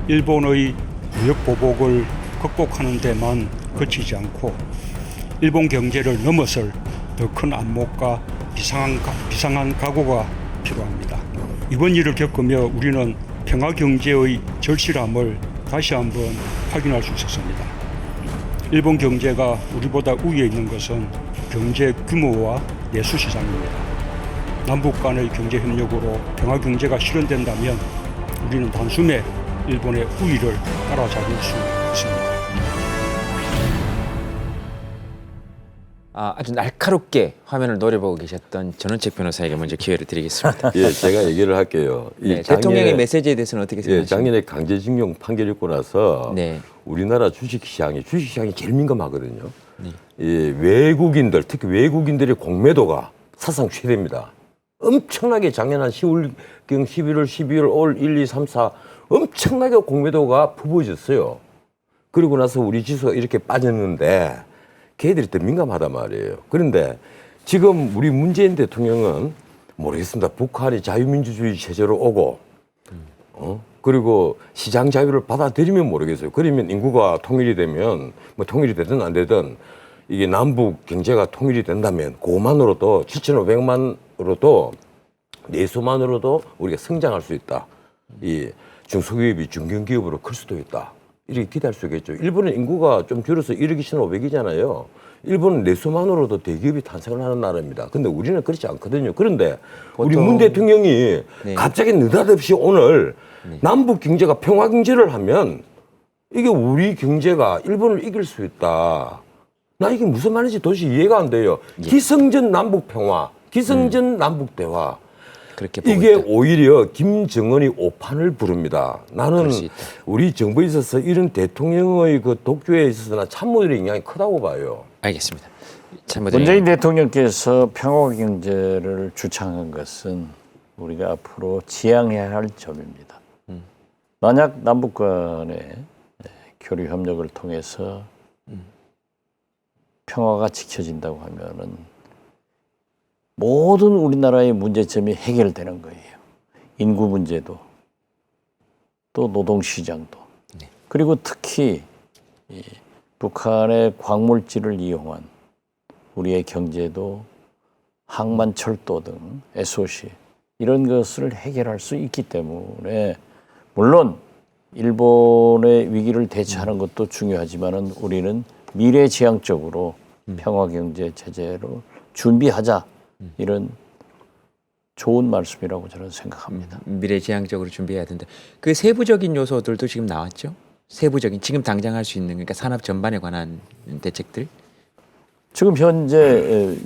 일본의 무역 보복을 극복하는 데만 그치지 않고 일본 경제를 넘어설 더 큰 안목과 비상한 각오가 필요합니다. 이번 일을 겪으며 우리는 평화 경제의 절실함을 다시 한번 확인할 수 있었습니다. 일본 경제가 우리보다 우위에 있는 것은 경제 규모와 내수 시장입니다. 남북 간의 경제 협력으로 평화 경제가 실현된다면 우리는 단숨에 일본의 우위를 따라잡을 수 있습니다. 아주 날카롭게 화면을 노려보고 계셨던 전원책 변호사에게 먼저 기회를 드리겠습니다. 예, 제가 얘기를 할게요. 네, 대통령의 메시지에 대해서는 어떻게 생각하십니까? 작년에 강제징용 판결이 있고 나서 네. 우리나라 주식시장이 제일 민감하거든요. 네. 이 외국인들, 특히 외국인들의 공매도가 사상 최대입니다. 엄청나게 작년 한 10월경 11월, 12월, 올 1, 2, 3, 4 엄청나게 공매도가 부어졌어요. 그리고 나서 우리 지수가 이렇게 빠졌는데 걔들이 더 민감하단 말이에요. 그런데 지금 우리 문재인 대통령은 모르겠습니다. 북한이 자유민주주의 체제로 오고 그리고 시장 자유를 받아들이면 모르겠어요. 그러면 인구가 통일이 되면 뭐 통일이 되든 안 되든 이게 남북 경제가 통일이 된다면 그것만으로도 7,500만으로도 내수만으로도 우리가 성장할 수 있다. 이 중소기업이 중견기업으로 클 수도 있다. 이렇게 기대할 수 있겠죠. 일본은 인구가 좀 줄어서 1억 2,500이잖아요. 일본은 내수만으로도 대기업이 탄생을 하는 나라입니다. 근데 우리는 그렇지 않거든요. 그런데 우리 문 대통령이 네. 갑자기 느닷없이 오늘 남북 경제가 평화 경제를 하면 이게 우리 경제가 일본을 이길 수 있다. 나 이게 무슨 말인지 도저히 이해가 안 돼요. 예. 기승전 남북 평화, 기승전 남북 대화. 그렇게 보고 이게 있다. 오히려 김정은이 오판을 부릅니다. 나는 우리 정부에 있어서 이런 대통령의 그 독주에 있어서나 참모들의 영향이 크다고 봐요. 알겠습니다. 문재인 대통령께서 평화 경제를 주창한 것은 우리가 앞으로 지향해야 할 점입니다. 만약 남북 간의 교류 협력을 통해서 평화가 지켜진다고 하면은 모든 우리나라의 문제점이 해결되는 거예요. 인구 문제도, 또 노동시장도, 그리고 특히 이 북한의 광물질을 이용한 우리의 경제도 항만철도 등 SOC 이런 것을 해결할 수 있기 때문에 물론 일본의 위기를 대처하는 것도 중요하지만은 우리는 미래지향적으로 평화경제 체제로 준비하자. 이런 좋은 말씀이라고 저는 생각합니다. 미래지향적으로 준비해야 된다. 그 세부적인 요소들도 지금 나왔죠. 세부적인 지금 당장 할 수 있는 그러니까 산업 전반에 관한 대책들. 지금 현재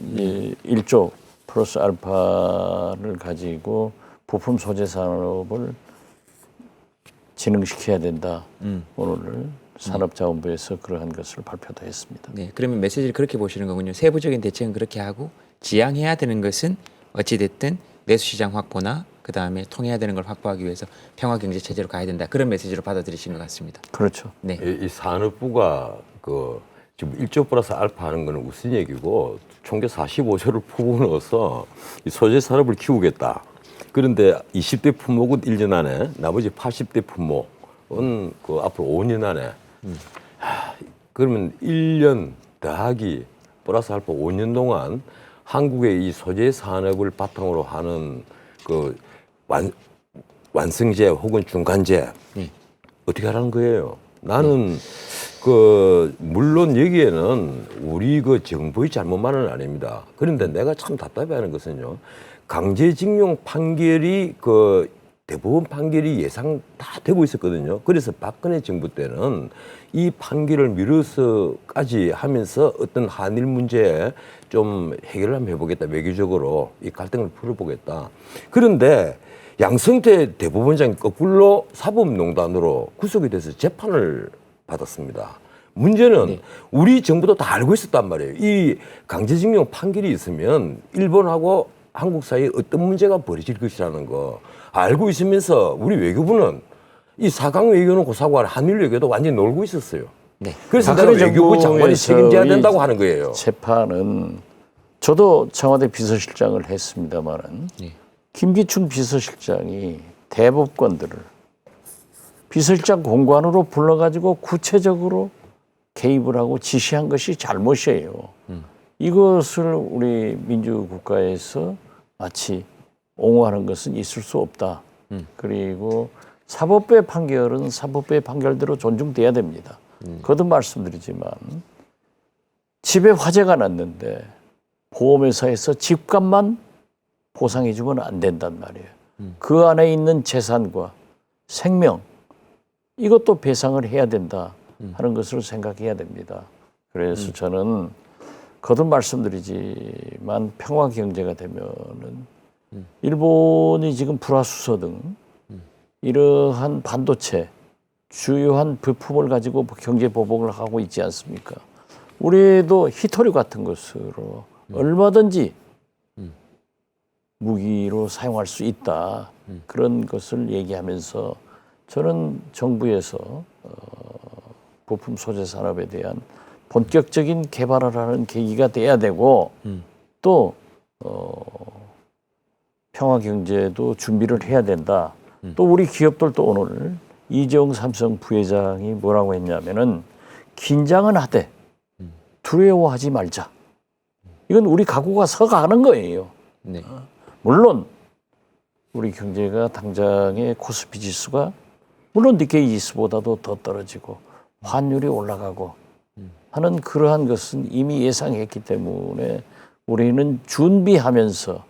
1조 플러스 알파를 가지고 부품 소재 산업을 진흥시켜야 된다. 오늘 산업자원부에서 그러한 것을 발표도 했습니다. 네, 그러면 메시지를 그렇게 보시는 거군요. 세부적인 대책은 그렇게 하고 지향해야 되는 것은 어찌됐든 내수시장 확보나 그다음에 통해야 되는 걸 확보하기 위해서 평화경제체제로 가야 된다. 그런 메시지로 받아들이신 것 같습니다. 그렇죠. 네. 이 산업부가 그 지금 1조 플러스 알파 하는 거는 무슨 얘기고 총계 45조를 푸고 넣어서 이 소재 산업을 키우겠다. 그런데 20대 품목은 1년 안에 나머지 80대 품목은 그 앞으로 5년 안에 그러면 1년 더하기 플러스 알파 5년 동안 한국의 이 소재 산업을 바탕으로 하는 그 완성제 혹은 중간제 어떻게 하라는 거예요? 나는 그 물론 여기에는 우리 그 정부의 잘못만은 아닙니다. 그런데 내가 참 답답해하는 것은요. 강제징용 판결이 그 대법원 판결이 예상 다 되고 있었거든요. 그래서 박근혜 정부 때는 이 판결을 미뤄서까지 하면서 어떤 한일 문제에 좀 해결을 한번 해보겠다. 외교적으로 이 갈등을 풀어보겠다. 그런데 양성태 대법원장이 거꾸로 사법농단으로 구속이 돼서 재판을 받았습니다. 문제는 우리 정부도 다 알고 있었단 말이에요. 이 강제징용 판결이 있으면 일본하고 한국 사이에 어떤 문제가 벌어질 것이라는 거 알고 있으면서 우리 외교부는 이 4강 외교는 고사고 한일 외교도 완전히 놀고 있었어요. 네. 그래서 내가 외교부 장관이 책임져야 된다고 하는 거예요. 재판은 저도 청와대 비서실장을 했습니다만은 김기춘 비서실장이 대법관들을 비서실장 공관으로 불러가지고 구체적으로 개입을 하고 지시한 것이 잘못이에요. 이것을 우리 민주국가에서 마치 옹호하는 것은 있을 수 없다. 그리고 사법부의 판결은 사법부의 판결대로 존중돼야 됩니다. 거듭 말씀드리지만 집에 화재가 났는데 보험회사에서 집값만 보상해주면 안 된단 말이에요. 그 안에 있는 재산과 생명 이것도 배상을 해야 된다 하는 것을 생각해야 됩니다. 그래서 저는 거듭 말씀드리지만 평화 경제가 되면은 일본이 지금 불화수소 등 이러한 반도체 주요한 부품을 가지고 경제 보복을 하고 있지 않습니까? 우리도 히토류 같은 것으로 얼마든지 무기로 사용할 수 있다. 그런 것을 얘기하면서 저는 정부에서 부품 소재 산업에 대한 본격적인 개발을 하는 계기가 돼야 되고 또 평화 경제도 준비를 해야 된다. 또 우리 기업들도 오늘 이재용 삼성 부회장이 뭐라고 했냐면은 긴장은 하되 두려워하지 말자. 이건 우리 각오가 서가는 거예요. 네. 물론 우리 경제가 당장의 코스피 지수가 물론 니케이 지수보다도 더 떨어지고 환율이 올라가고 하는 그러한 것은 이미 예상했기 때문에 우리는 준비하면서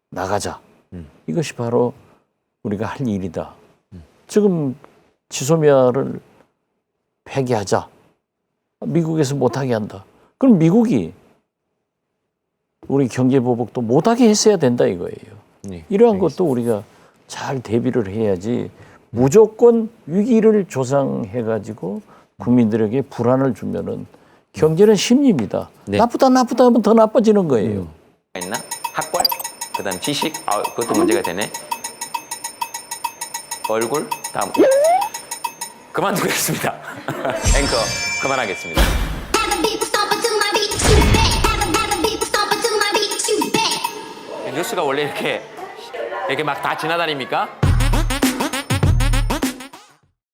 나가자. 이것이 바로 우리가 할 일이다. 지금 지소미아를 폐기하자. 미국에서 못하게 한다. 그럼 미국이 우리 경제 보복도 못하게 했어야 된다 이거예요. 네, 이러한 것도 우리가 잘 대비를 해야지 무조건 위기를 조장해가지고 국민들에게 불안을 주면은 경제는 심리입니다. 네. 나쁘다 하면 더 나빠지는 거예요. 있나? 학벌, 그다음 지식, 그것도 문제가 되네. 얼굴, 다음 그만두겠습니다. 앵커 그만하겠습니다. 뉴스가 원래 이렇게 막 다 지나다닙니까?